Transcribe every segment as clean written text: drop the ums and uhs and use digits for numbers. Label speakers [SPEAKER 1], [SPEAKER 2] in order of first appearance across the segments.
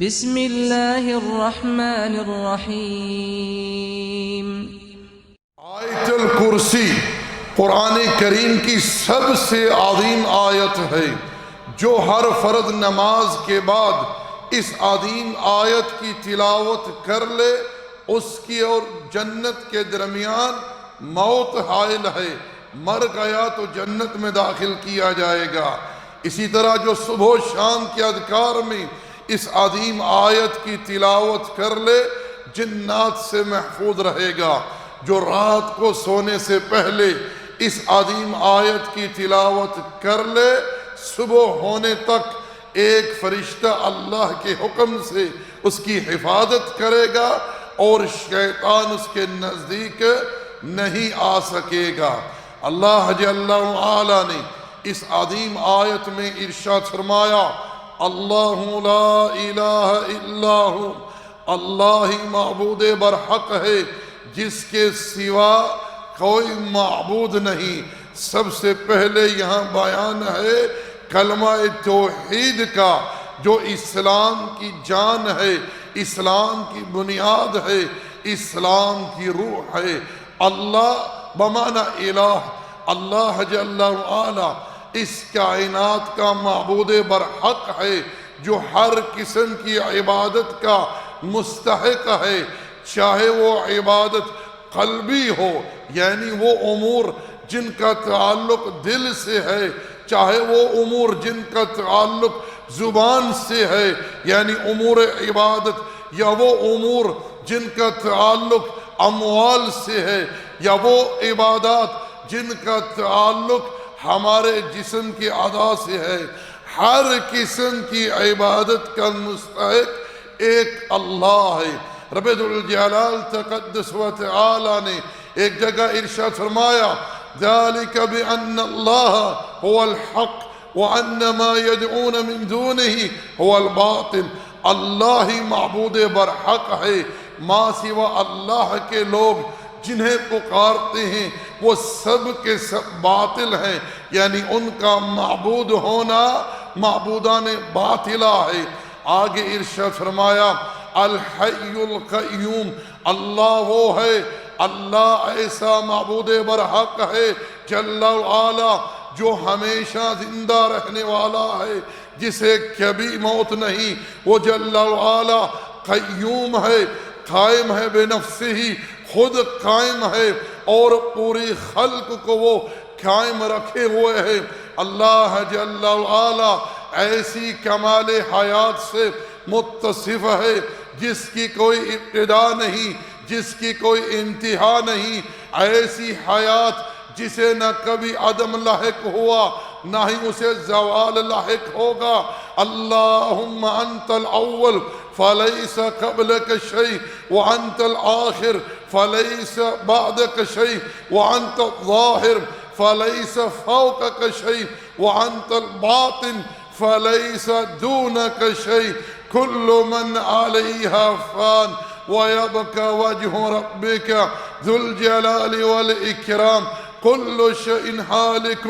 [SPEAKER 1] بسم اللہ الرحمن الرحیم۔
[SPEAKER 2] آیت الکرسی قرآن کریم کی سب سے عظیم آیت ہے، جو ہر فرض نماز کے بعد اس عظیم آیت کی تلاوت کر لے اس کی اور جنت کے درمیان موت حائل ہے، مر گیا تو جنت میں داخل کیا جائے گا۔ اسی طرح جو صبح و شام کے اذکار میں اس عظیم آیت کی تلاوت کر لے جنات سے محفوظ رہے گا۔ جو رات کو سونے سے پہلے اس عظیم آیت کی تلاوت کر لے صبح ہونے تک ایک فرشتہ اللہ کے حکم سے اس کی حفاظت کرے گا اور شیطان اس کے نزدیک نہیں آ سکے گا۔ اللہ جل وعلا نے اس عظیم آیت میں ارشاد فرمایا، اللہ لا الہ الا ہو، اللہ ہی معبود برحق ہے، جس کے سوا کوئی معبود نہیں۔ سب سے پہلے یہاں بیان ہے کلمہ توحید کا، جو اسلام کی جان ہے، اسلام کی بنیاد ہے، اسلام کی روح ہے۔ اللہ بمعنی الہ، اللہ جل وعلا اس کائنات کا معبود برحق ہے، جو ہر قسم کی عبادت کا مستحق ہے، چاہے وہ عبادت قلبی ہو یعنی وہ امور جن کا تعلق دل سے ہے، چاہے وہ امور جن کا تعلق زبان سے ہے یعنی امور عبادت، یا وہ امور جن کا تعلق اموال سے ہے، یا وہ عبادات جن کا تعلق ہمارے جسم کے اعضاء سے ہے۔ ہر قسم کی عبادت کا مستحق ایک اللہ ہے۔ رب ذوالجلال تقدس و تعالی نے ایک جگہ ارشاد فرمایا، ذَلِكَ بِأَنَّ اللَّهَ هُوَ الْحَقُّ وَأَنَّ مَا يَدْعُونَ مِن دُونِهِ هُوَ الْبَاطِلُ۔ اللہ ہی معبود برحق ہے، ما سوا اللہ کے لوگ جنہیں پکارتے ہیں وہ سب کے سب باطل ہیں، یعنی ان کا معبود ہونا معبودان باطلہ ہے۔ آگے ارشاد فرمایا، الحی القیوم، اللہ وہ ہے، اللہ ایسا معبود برحق ہے جل وعلا جو ہمیشہ زندہ رہنے والا ہے، جسے کبھی موت نہیں۔ وہ جل وعلا قیوم ہے، قائم ہے بے نفسہ ہی، خود قائم ہے اور پوری خلق کو وہ قائم رکھے ہوئے ہے۔ اللہ جل وعلا ایسی کمال حیات سے متصف ہے جس کی کوئی ابتدا نہیں، جس کی کوئی انتہا نہیں۔ ایسی حیات جسے نہ کبھی عدم لاحق ہوا نہ ہی اسے زوال لاحق ہوگا۔ اللہم انت الاول فلیس قبلک شیء وانت الآخر فلیس بعدک شیء وانت الظاہر فلیس فوقک شیء وانت الباطن فلیس دونک شیء کل من علیہا فان وَيَبْقَى وَجْهُ رَبِّكَ ذُو الْجَلَالِ وَالْإِكْرَامِ كُلُّ شَيْءٍ هَالِكٌ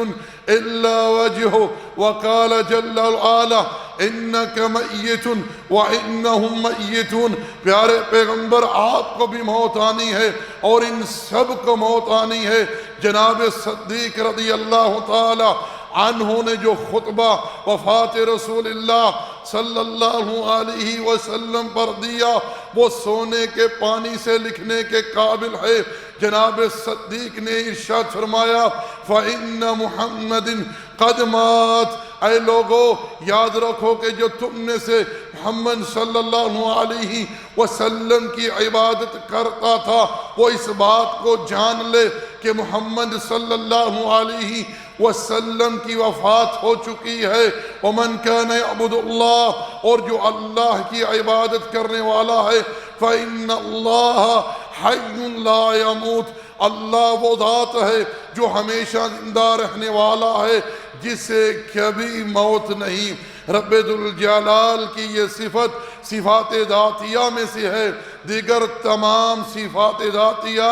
[SPEAKER 2] إِلَّا وَجْهُهُ وَقَالَ جَلَّ وَعَلَا إِنَّكَ مَيِّتٌ وَإِنَّهُمْ مَيِّتُونَ۔ پیارے پیغمبر، آپ کو بھی موت آنی ہے اور ان سب کو موت آنی ہے۔ جناب صدیق رضی اللہ تعالی عنہ نے جو خطبہ وفات رسول اللہ صلی اللہ علیہ وسلم پر دیا وہ سونے کے پانی سے لکھنے کے قابل ہے۔ جناب صدیق نے ارشاد فرمایا، فَإِنَّ مُحَمَّدٍ قَدْ مَاتَ۔ اے لوگو یاد رکھو کہ جو تم نے سے محمد صلی اللہ علیہ وسلم کی عبادت کرتا تھا وہ اس بات کو جان لے کہ محمد صلی اللہ علیہ وسلم کی وفات ہو چکی ہے۔ وَمَنْ كَانَ يَعْبُدُ اللَّهَ، اور جو اللہ کی عبادت کرنے والا ہے، فَإِنَّ اللَّهَ حَيٌّ لَا يَمُوتُ، اللہ وہ ذات ہے جو ہمیشہ زندہ رہنے والا ہے، جسے کبھی موت نہیں۔ رب ذوالجلال کی یہ صفت صفات ذاتیہ میں سے ہے، دیگر تمام صفات ذاتیہ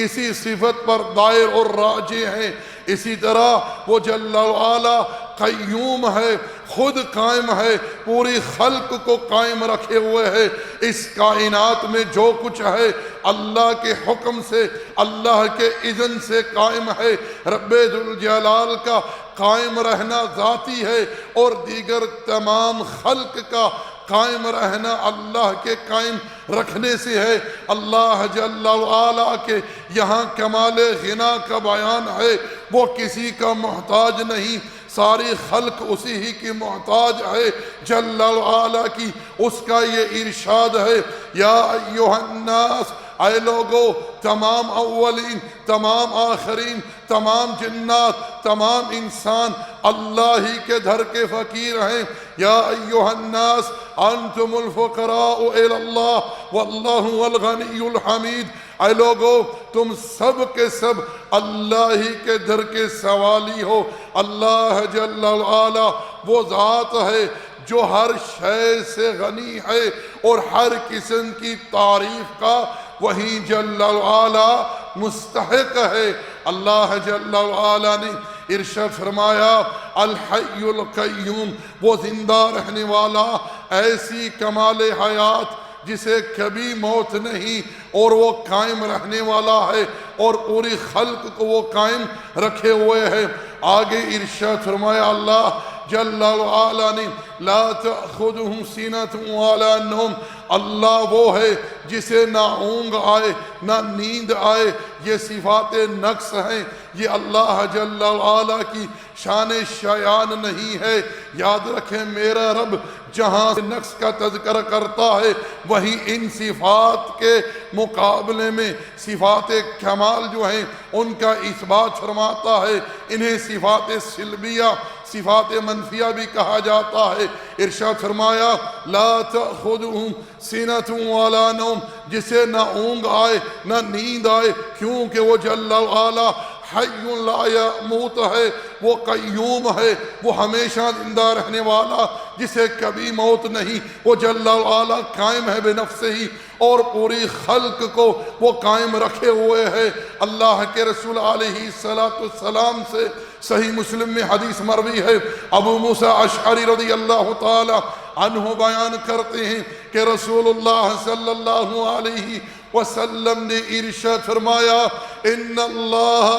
[SPEAKER 2] اسی صفت پر دائر اور راجع ہیں۔ اسی طرح وہ جل وعلا قیوم ہے، خود قائم ہے، پوری خلق کو قائم رکھے ہوئے ہے۔ اس کائنات میں جو کچھ ہے اللہ کے حکم سے، اللہ کے اذن سے قائم ہے۔ رب ذوالجلال کا قائم رہنا ذاتی ہے، اور دیگر تمام خلق کا قائم رہنا اللہ کے قائم رکھنے سے ہے۔ اللہ جل وعلا کے یہاں کمال غنا کا بیان ہے، وہ کسی کا محتاج نہیں، ساری خلق اسی ہی کی محتاج ہے جل وعلا کی۔ اس کا یہ ارشاد ہے، یا ایھا الناس، اے لوگو، تمام اولین، تمام آخرین، تمام جنات، تمام انسان اللہ ہی کے در کے فقیر ہیں۔ یا ایھا الناس انتم الفقراء الی اللہ واللہ هو الغنی الحمید، اے لوگو تم سب کے سب اللہ ہی کے در کے سوالی ہو۔ اللہ جل وعلا وہ ذات ہے جو ہر شے سے غنی ہے اور ہر قسم کی تعریف کا وہی جل وعلا مستحق ہے۔ اللہ جل وعلا نے ارشاد فرمایا، الحی القیوم، وہ زندہ رہنے والا، ایسی کمال حیات جسے کبھی موت نہیں، اور وہ قائم رہنے والا ہے، اور پوری خلق کو وہ قائم رکھے ہوئے ہے۔ آگے ارشاد فرمایا اللہ جل وعلا نے، لا تأخذہ سنۃ ولا نوم، اللہ وہ ہے جسے نہ اونگ آئے نہ نیند آئے۔ یہ صفات نقص ہیں، یہ اللہ جل وعلا کی شان شایان نہیں ہے۔ یاد رکھیں میرا رب جہاں نقص کا تذکرہ کرتا ہے، وہیں ان صفات کے مقابلے میں صفات کمال جو ہیں ان کا اثبات فرماتا ہے۔ انہیں صفات سلبیہ، صفات منفیہ بھی کہا جاتا ہے۔ ارشاد فرمایا، لا تأخذہ سنۃ ولا نوم، جسے نہ اونگ آئے نہ نیند آئے، کیونکہ وہ جل وعلا حی لا یموت ہے، وہ قیوم ہے، وہ ہمیشہ زندہ رہنے والا جسے کبھی موت نہیں۔ وہ جل وعلا قائم ہے بنفسہ ہی، اور پوری خلق کو وہ قائم رکھے ہوئے ہے۔ اللہ کے رسول علیہ السلام سے صحیح مسلم میں حدیث مروی ہے، ابو موسیٰ اشعری رضی اللہ تعالی عنہ بیان کرتے ہیں کہ رسول اللہ صلی اللہ علیہ وسلم نے ارشاد فرمایا، ان اللہ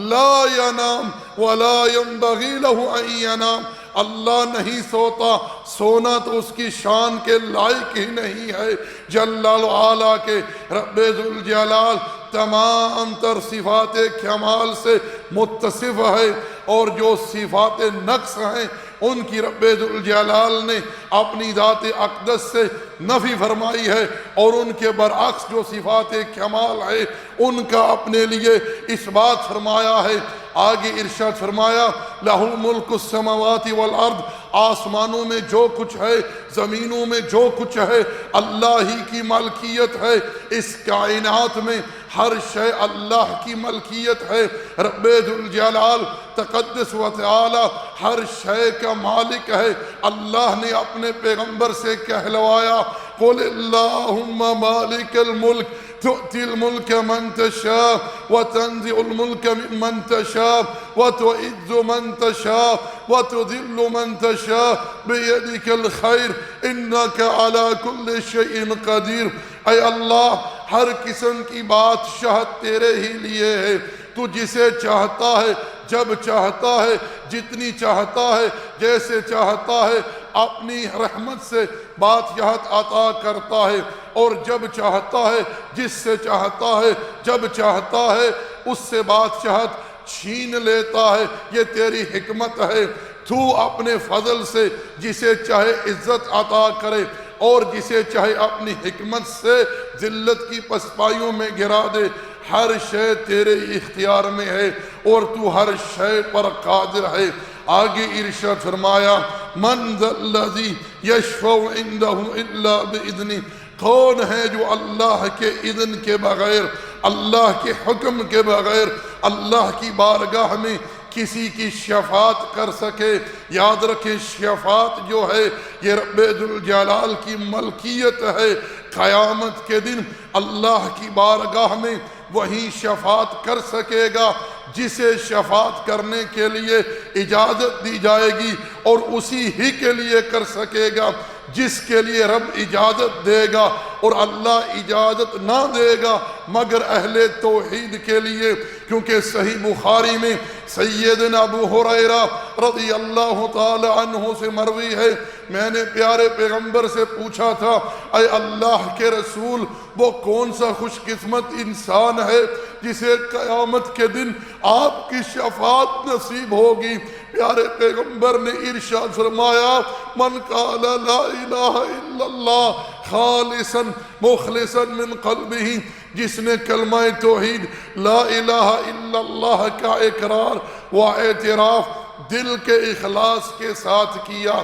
[SPEAKER 2] لا ینام ولا ينبغی لہ ان ینام، اللہ نہیں سوتا، سونا تو اس کی شان کے لائق ہی نہیں ہے۔ جل وعلا کے رب ذوالجلال تمام تر صفات کمال سے متصف ہے، اور جو صفات نقص ہیں ان کی رب ذوالجلال نے اپنی ذات اقدس سے نفی فرمائی ہے، اور ان کے برعکس جو صفات کمال ہے ان کا اپنے لیے اثبات فرمایا ہے۔ آگے ارشاد فرمایا، لہ ملک السماوات والارض، آسمانوں میں جو کچھ ہے، زمینوں میں جو کچھ ہے، اللہ ہی کی ملکیت ہے۔ اس کائنات میں ہر شے اللہ کی ملکیت ہے۔ رب ذوالجلال تقدس و تعالی ہر شے کا مالک ہے۔ اللہ نے اپنے پیغمبر سے کہلوایا، قل اللہم مالک الملک تؤتی الملک من تشاء وتنزع الملک ممن تشاء وتعز من تشاء وتذل من تشاء بیدک الخیر انک علی کل شیء قدیر۔ اے اللہ، ہر قسم کی بادشاہت تیرے ہی لیے ہے، تو جسے چاہتا ہے، جب چاہتا ہے، جتنی چاہتا ہے، جیسے چاہتا ہے، اپنی رحمت سے بادشاہت عطا کرتا ہے، اور جب چاہتا ہے، جس سے چاہتا ہے، جب چاہتا ہے، اس سے بادشاہت چھین لیتا ہے۔ یہ تیری حکمت ہے، تو اپنے فضل سے جسے چاہے عزت عطا کرے، اور جسے چاہے اپنی حکمت سے ذلت کی پسپائیوں میں گرا دے۔ ہر شے تیرے اختیار میں ہے، اور تو ہر شے پر قادر ہے۔ آگے ارشاد فرمایا، من ذا الذی یشفع عندہ الا باذنہ، کون ہے جو اللہ کے اذن کے بغیر، اللہ کے حکم کے بغیر اللہ کی بارگاہ میں کسی کی شفاعت کر سکے۔ یاد رکھیں شفاعت جو ہے یہ رب ذوالجلال کی ملکیت ہے۔ قیامت کے دن اللہ کی بارگاہ میں وہی شفاعت کر سکے گا جسے شفاعت کرنے کے لیے اجازت دی جائے گی، اور اسی ہی کے لیے کر سکے گا جس کے لیے رب اجازت دے گا، اور اللہ اجازت نہ دے گا مگر اہل توحید کے لیے۔ کیونکہ صحیح بخاری میں سیدنا ابو ہریرہ رضی اللہ تعالی عنہ سے مروی ہے، میں نے پیارے پیغمبر سے پوچھا تھا، اے اللہ کے رسول، وہ کون سا خوش قسمت انسان ہے جسے قیامت کے دن آپ کی شفاعت نصیب ہوگی؟ پیارے پیغمبر نے ارشاد فرمایا، من قال لا الہ الا اللہ خالصا مخلصا من قلبہ، جس نے کلمہ توحید لا الہ الا اللہ کا اقرار و اعتراف دل کے اخلاص کے ساتھ کیا،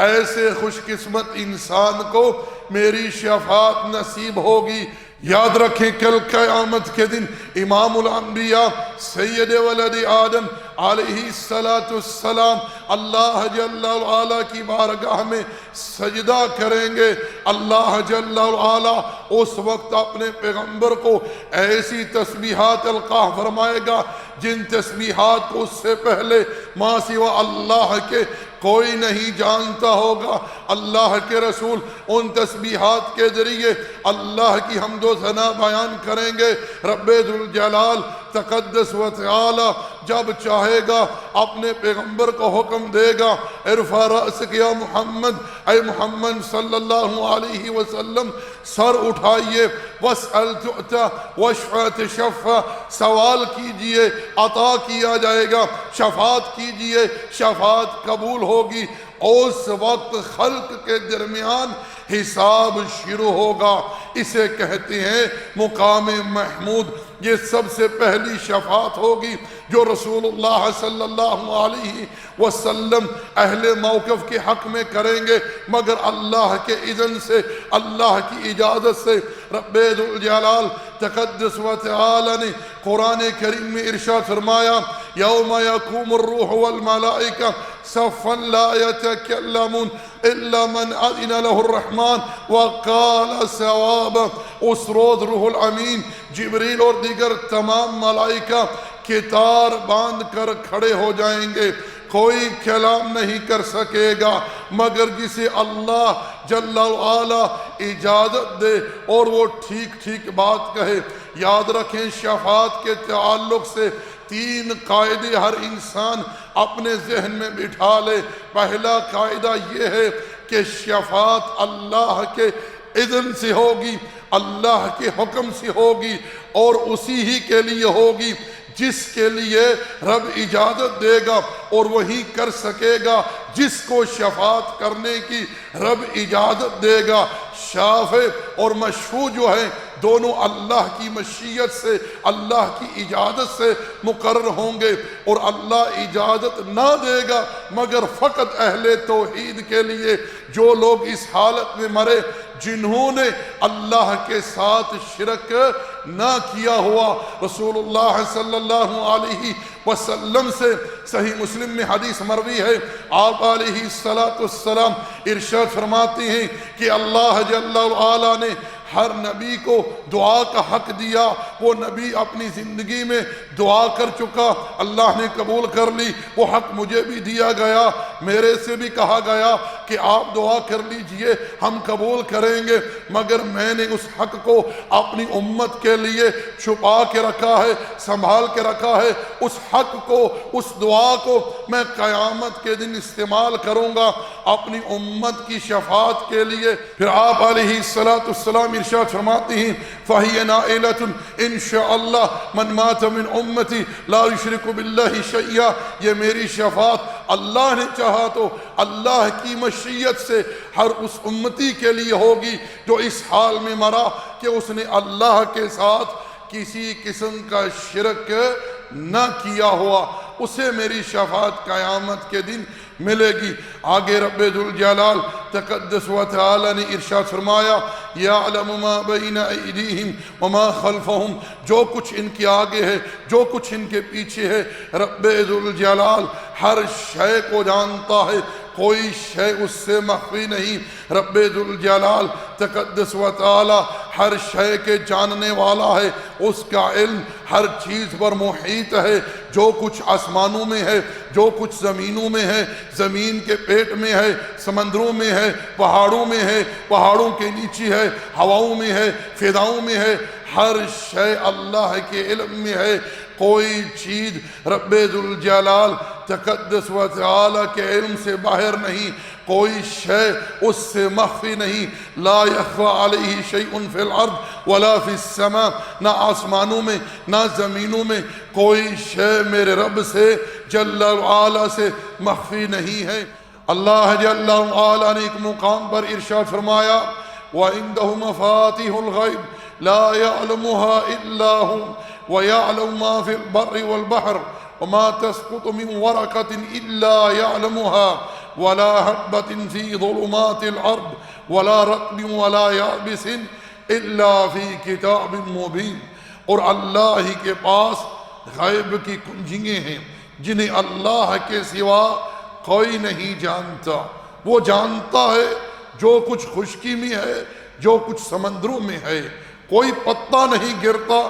[SPEAKER 2] ایسے خوش قسمت انسان کو میری شفاعت نصیب ہوگی۔ یاد رکھیں کل قیامت کے دن امام الانبیاء سید ولد آدم علیہ السلام اللہ جل وعلا کی بارگاہ میں سجدہ کریں گے۔ اللہ جل وعلا اس وقت اپنے پیغمبر کو ایسی تسبیحات القاء فرمائے گا جن تسبیحات کو اس سے پہلے ما سوا اللہ کے کوئی نہیں جانتا ہوگا۔ اللہ کے رسول ان تسبیحات کے ذریعے اللہ کی حمد و ثنا بیان کریں گے۔ رب ذوالجلال تقدس و تعالی جب چاہے گا اپنے پیغمبر کو حکم دے گا، ارفع رأسک یا محمد، اے محمد صلی اللہ علیہ وسلم سر اٹھائیے، واسأل تؤتى واشفع تشفع، سوال کیجئے عطا کیا جائے گا، شفاعت کیجئے شفاعت قبول ہوگی۔ اس وقت خلق کے درمیان حساب شروع ہوگا، اسے کہتے ہیں مقام محمود۔ یہ سب سے پہلی شفاعت ہوگی جو رسول اللہ صلی اللہ علیہ وسلم اہل موقف کے حق میں کریں گے، مگر اللہ کے اذن سے، اللہ کی اجازت سے۔ رب ذوالجلال تقدس و تعالی نے قرآن کریم میں ارشاد فرمایا، یوم یقوم الروح والملائکہ صفا لا یتکلمون الا من اذن له الرحمن وقال صوابا۔ اس روز روح الامین، جبریل اور دیگر تمام ملائکہ کتار باندھ کر کھڑے ہو جائیں گے، کوئی کلام نہیں کر سکے گا مگر جسے اللہ جل وعلا اجازت دے اور وہ ٹھیک ٹھیک بات کہے۔ یاد رکھیں شفاعت کے تعلق سے 3 قاعدے ہر انسان اپنے ذہن میں بٹھا لے۔ پہلا قاعدہ یہ ہے کہ شفاعت اللہ کے اذن سے ہوگی، اللہ کے حکم سے ہوگی، اور اسی ہی کے لیے ہوگی جس کے لیے رب اجازت دے گا، اور وہی کر سکے گا جس کو شفاعت کرنے کی رب اجازت دے گا۔ شافع اور مشفوع جو ہیں دونوں اللہ کی مشیت سے، اللہ کی اجازت سے مقرر ہوں گے، اور اللہ اجازت نہ دے گا مگر فقط اہل توحید کے لیے، جو لوگ اس حالت میں مرے جنہوں نے اللہ کے ساتھ شرک نہ کیا ہوا۔ رسول اللہ صلی اللہ علیہ وسلم سے صحیح مسلم میں حدیث مروی ہے، آپ علیہ السلام ارشاد فرماتے ہیں کہ اللہ جل وعلا نے ہر نبی کو دعا کا حق دیا۔ وہ نبی اپنی زندگی میں دعا کر چکا، اللہ نے قبول کر لی، وہ حق مجھے بھی دیا گیا، میرے سے بھی کہا گیا کہ آپ دعا کر لیجئے ہم قبول کریں گے، مگر میں نے اس حق کو اپنی امت کے لیے چھپا کے رکھا ہے، سنبھال کے رکھا ہے۔ اس حق کو، اس دعا کو میں قیامت کے دن استعمال کروں گا اپنی امت کی شفاعت کے لیے۔ پھر آپ علیہ السلام ارشاد فرماتے ہیں، فَهِيَ نَائِلَةٌ إِن شَاءَ اللَّهُ مَنْ مَاتَ مِنْ أُمَّتِي لَا يُشْرِكُ بِاللَّهِ شَيْئًا۔ یہ میری شفاعت اللہ نے چاہا تو اللہ کی مشیت سے ہر اس امتی کے لیے ہوگی جو اس حال میں مرا کہ اس نے اللہ کے ساتھ کسی قسم کا شرک نہ کیا ہوا، اسے میری شفاعت قیامت کے دن ملے گی۔ آگے رب ذوالجلال تقدس و تعالی نے ارشاد فرمایا، یعلم ما بین ایدیہم وما خلفہم، جو کچھ ان کے آگے ہے، جو کچھ ان کے پیچھے ہے، رب ذوالجلال ہر شے کو جانتا ہے، کوئی شے اس سے مخفی نہیں۔ رب ذوالجلال تقدس و تعالی ہر شے کے جاننے والا ہے، اس کا علم ہر چیز پر محیط ہے۔ جو کچھ آسمانوں میں ہے، جو کچھ زمینوں میں ہے، زمین کے پیٹ میں ہے، سمندروں میں ہے، پہاڑوں میں ہے، پہاڑوں کے نیچے ہے، ہواؤں میں ہے، فضاؤں میں ہے، ہر شے اللہ کے علم میں ہے۔ کوئی چیز رب ذوالجلال تقدس و تعالی کے علم سے باہر نہیں، کوئی شے اس سے مخفی نہیں۔ لا یخفی علیہ شیء فی الارض ولا فی السماء، نہ آسمانوں میں نہ زمینوں میں کوئی شے میرے رب سے جل وعلا سے مخفی نہیں ہے۔ اللہ جل وعلا نے ایک مقام پر ارشاد فرمایا وَعِندَهُ مَفَاتِحُ الْغَيْبِ لَا يَعْلَمُهَا إِلَّا هُوَ وَيَعْلَمُ مَا فِي الْبَرِّ وَالْبَحْرِ وَمَا تَسْقُطُ مِنْ وَرَقَةٍ إِلَّا يَعْلَمُهَا وَلَا حَبَّةٍ فِي ظُلُمَاتِ الْأَرْضِ وَلَا رَطْبٍ وَلَا يَابِسٍ إِلَّا فِي كِتَابٍ مُبِينٍ۔ اور اللہ ہی کے پاس غیب کی کنجیاں ہیں جنہیں اللہ کے سوا کوئی نہیں جانتا۔ وہ جانتا ہے جو کچھ خشکی میں ہے، جو کچھ سمندروں میں ہے، کوئی پتا نہیں گرتا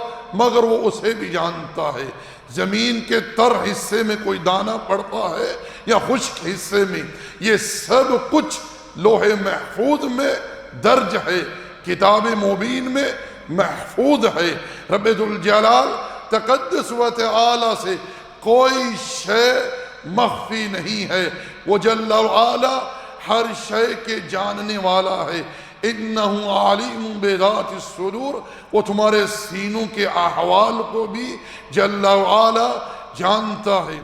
[SPEAKER 2] مگر وہ اسے بھی جانتا ہے۔ زمین کے تر حصے میں کوئی دانہ پڑتا ہے یا خشک حصے میں، یہ سب کچھ لوح محفوظ میں درج ہے، کتاب مبین میں محفوظ ہے۔ رب ذوالجلال تقدس و تعالی سے کوئی شے مخفی نہیں ہے، وہ جل وعلا ہر شے کے جاننے والا ہے۔ انہ علیم بذات الصدور، وہ تمہارے سینوں کے احوال کو بھی جل وعلا جانتا ہے۔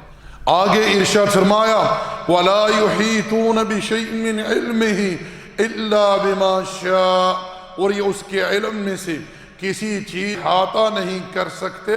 [SPEAKER 2] آگے ارشاد فرمایا ولا یحیطون بشیء من علمہ الا بما شاء، اور یہ اس کے علم میں سے کسی چیز احاطہ نہیں کر سکتے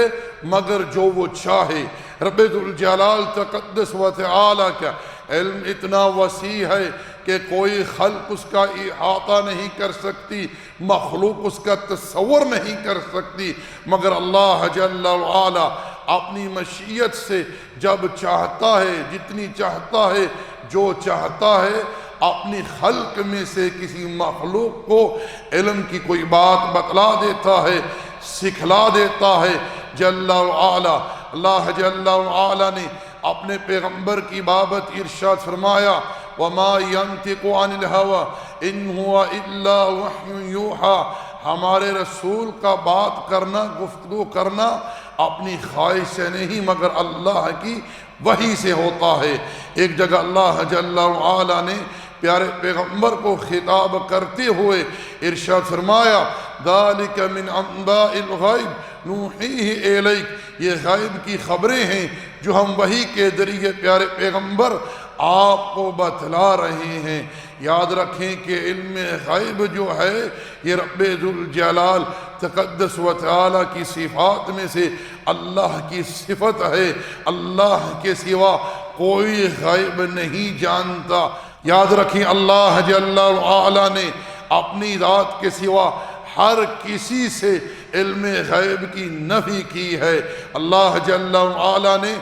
[SPEAKER 2] مگر جو وہ چاہے۔ رب ذوالجلال تقدس و تعالی کا علم اتنا وسیع ہے کہ کوئی خلق اس کا احاطہ نہیں کر سکتی، مخلوق اس کا تصور نہیں کر سکتی، مگر اللہ جل وعلا اپنی مشیت سے جب چاہتا ہے، جتنی چاہتا ہے، جو چاہتا ہے، اپنی خلق میں سے کسی مخلوق کو علم کی کوئی بات بتلا دیتا ہے، سکھلا دیتا ہے جل وعلا۔ اللہ جل وعلا نے اپنے پیغمبر کی بابت ارشاد فرمایا وَمَا يَنْتِقُ عَنِ الْهَوَىٰ إِنْ هُوَ إِلَّا وَحْيٌ يُوحَىٰ، ہمارے رسول کا بات کرنا، گفتگو کرنا اپنی خواہش سے نہیں مگر اللہ کی وحی سے ہوتا ہے۔ ایک جگہ اللہ جل وعلا نے پیارے پیغمبر کو خطاب کرتے ہوئے ارشاد فرمایا ذَلِكَ مِنْ أَنْبَاءِ الْغَيْبِ نُوحِيهِ إِلَيْكَ، یہ غیب کی خبریں ہیں جو ہم وحی کے ذریعے پیارے پیغمبر آپ کو بتلا رہے ہیں۔ یاد رکھیں کہ علم غیب جو ہے یہ رب ذوالجلال تقدس و تعالی کی صفات میں سے اللہ کی صفت ہے، اللہ کے سوا کوئی غیب نہیں جانتا۔ یاد رکھیں اللہ جل وعلا نے اپنی ذات کے سوا ہر کسی سے علم غیب کی نفی کی ہے۔ اللہ جل وعلا نے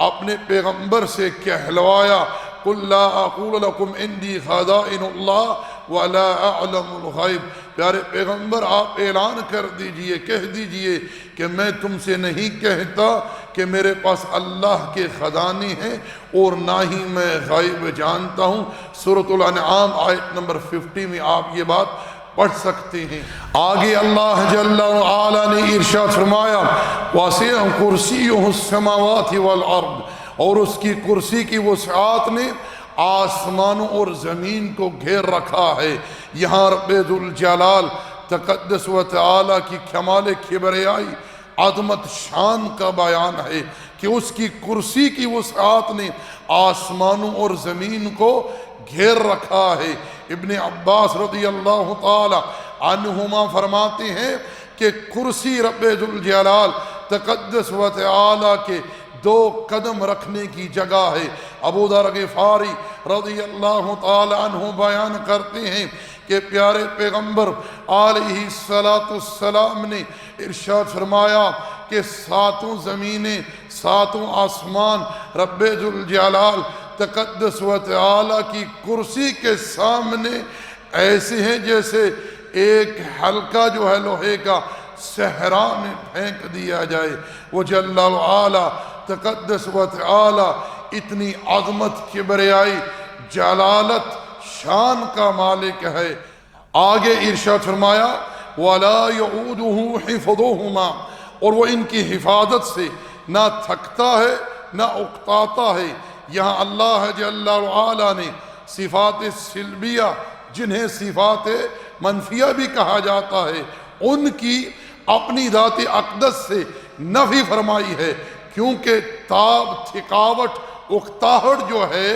[SPEAKER 2] اپنے پیغمبر سے کہلوایا قُلْ لَا أَقُولُ لَكُمْ عِنْدِي خَزَائِنُ اللَّهِ وَلَا أَعْلَمُ الْغَيْبِ، پیارے پیغمبر آپ اعلان کر دیجئے، کہہ دیجئے کہ میں تم سے نہیں کہتا کہ میرے پاس اللہ کے خزانے ہیں اور نہ ہی میں غیب جانتا ہوں۔ سورۃ الانعام آیت نمبر 50 میں آپ یہ بات پڑھ سکتے ہیں۔ آگے اللہ جل وعلا نے ارشاد فرمایا وَسِعَ كُرْسِيُّهُ السَّمَاوَاتِ وَالْأَرْضِ، اور اس کی کرسی کی وسعت نے آسمانوں اور زمین کو گھیر رکھا ہے۔ یہاں رب ذوالجلال تقدس و تعالی کی کمال کبریائی، عظمت، شان کا بیان ہے کہ اس کی کرسی کی وسعت نے آسمانوں اور زمین کو گھیر رکھا ہے۔ ابن عباس رضی اللہ تعالی عنہما فرماتے ہیں کہ کرسی رب ذوالجلال تقدس و تعالی کے 2 قدم رکھنے کی جگہ ہے۔ ابو ذر غفاری رضی اللہ تعالی عنہ بیان کرتے ہیں کہ پیارے پیغمبر علیہ السلام نے ارشاد فرمایا کہ 7 زمینیں، 7 آسمان رب ذوالجلال تقدس و تعالی کی کرسی کے سامنے ایسے ہیں جیسے ایک حلقہ جو ہے لوہے کا صحرا میں پھینک دیا جائے۔ وہ جل وعلا تقدس و تعالی اتنی عظمت، کبریائی، جلالت، شان کا مالک ہے۔ آگے ارشاد فرمایا وَلَا يَعُودُهُ حِفْظُهُمَا، اور وہ ان کی حفاظت سے نہ تھکتا ہے نہ اکتاتا ہے۔ یہاں اللہ جل وعلا نے صفات سلبیہ، جنہیں صفات منفیہ بھی کہا جاتا ہے، ان کی اپنی ذات اقدس سے نفی فرمائی ہے، کیونکہ تاب، تھکاوٹ، اکتاہٹ جو ہے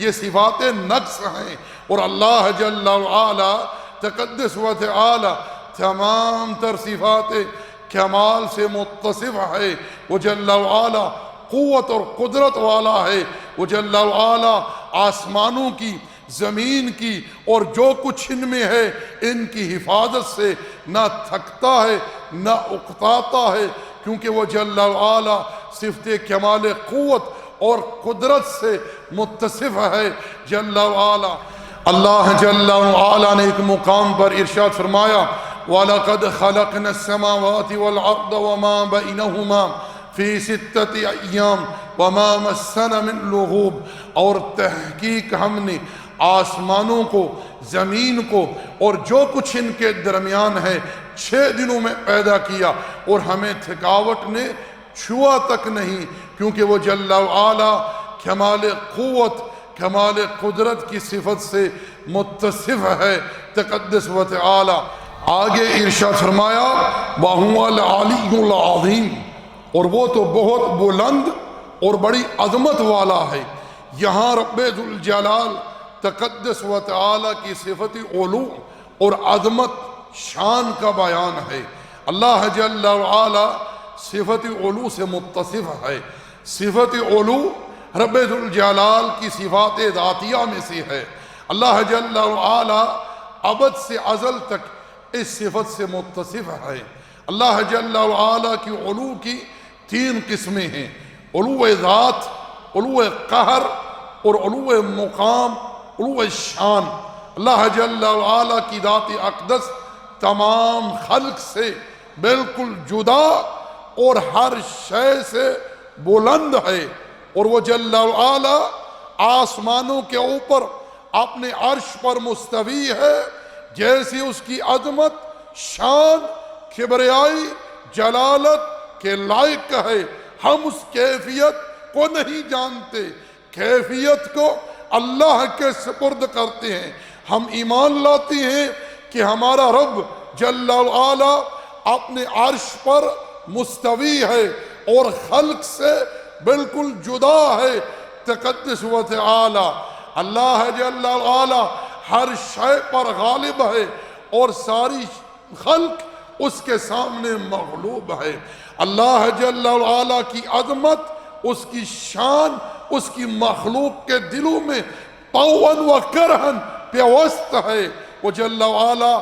[SPEAKER 2] یہ صفات نقص ہیں، اور اللہ جل وعلا تقدس و تعالی تمام تر صفات کمال سے متصف ہے۔ وہ جل وعلا قوت اور قدرت والا ہے۔ وہ جل وعلا آسمانوں کی، زمین کی اور جو کچھ ان میں ہے ان کی حفاظت سے نہ تھکتا ہے نہ اکتاتا ہے، کیونکہ وہ جل وعلا صفت کمال قوت اور قدرت سے متصف ہے جل وعلا۔ اللہ جل وعلا نے ایک مقام پر ارشاد فرمایا وَلَقَدْ خَلَقْنَا السَّمَاوَاتِ وَالْأَرْضَ وَمَا بَيْنَهُمَا فِي سِتَّةِ أَيَّامٍ وَمَا مَسَّنَا مِن لُغُوبٍ، اور تحقیق ہم نے آسمانوں کو، زمین کو اور جو کچھ ان کے درمیان ہے 6 دنوں میں پیدا کیا، اور ہمیں تھکاوٹ نے چھوا تک نہیں، کیونکہ وہ جل وعلا کمال قوت، کمال قدرت کی صفت سے متصف ہے تقدس و تعالی۔ آگے ارشاد فرمایا وَهُوَ الْعَلِيُّ الْعَظِيمُ، اور وہ تو بہت بلند اور بڑی عظمت والا ہے۔ یہاں رب ذوالجلال تقدس و تعالی کی صفت علو اور عظمت، شان کا بیان ہے۔ اللہ جل وعلا صفت علو سے متصف ہے۔ صفت علو رب ذوالجلال کی صفات ذاتیہ میں سے ہے۔ اللہ جل وعلا ابد سے ازل تک اس صفت سے متصف ہے۔ اللہ جل وعلا کی علو کی 3 قسمیں ہیں: علو ذات، علو قہر اور علو مقام، علو شان۔ اللہ جل وعلا کی ذات اقدس تمام خلق سے بالکل جدا اور ہر شے سے بلند ہے، اور وہ جل وعلا آسمانوں کے اوپر اپنے عرش پر مستوی ہے۔ جیسی اس کی عظمت، شان، کبریائی، جلالت کے لائق ہے، ہم اس کیفیت کو نہیں جانتے، کیفیت کو اللہ کے سپرد کرتے ہیں۔ ہم ایمان لاتے ہیں کہ ہمارا رب جل وعلا اپنے عرش پر مستوی ہے اور خلق سے بالکل جدا ہے تقدس و تعالی۔ اللہ جل وعلا ہر شے پر غالب ہے اور ساری خلق اس کے سامنے مغلوب ہے۔ اللہ جل وعلا کی عظمت، اس کی شان، اس کی مخلوق کے دلوں میں طوعاً و کرہاً پیوست ہے۔ وہ جل وعلا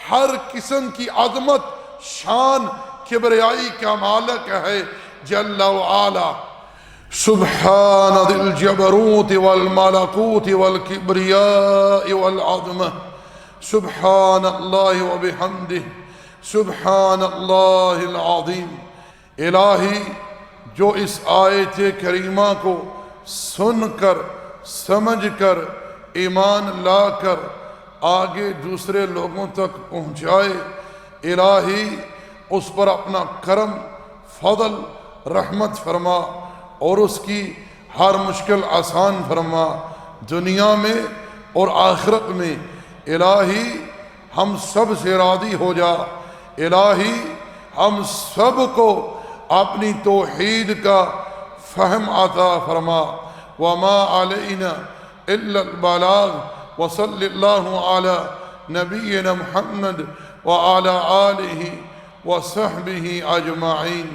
[SPEAKER 2] ہر قسم کی عظمت، شان، کبریائی کا مالک ہے جل وعلا۔ سبحان ذی الجبروت والملکوت والکبریاء والعظمہ، سبحان اللہ وبحمدہ، سبحان اللہ العظیم۔ الہی، جو اس آیت کریمہ کو سن کر، سمجھ کر، ایمان لا کر آگے دوسرے لوگوں تک پہنچائے، الہی اس پر اپنا کرم، فضل، رحمت فرما اور اس کی ہر مشکل آسان فرما، دنیا میں اور آخرت میں۔ الہی ہم سب سے راضی ہو جا، الہی ہم سب کو اپنی توحید کا فہم عطا فرما۔ وما علینا الا البلاغ، وصلی اللہ علی نبینا محمد وعلی آلہ وصحبہ اجمعین۔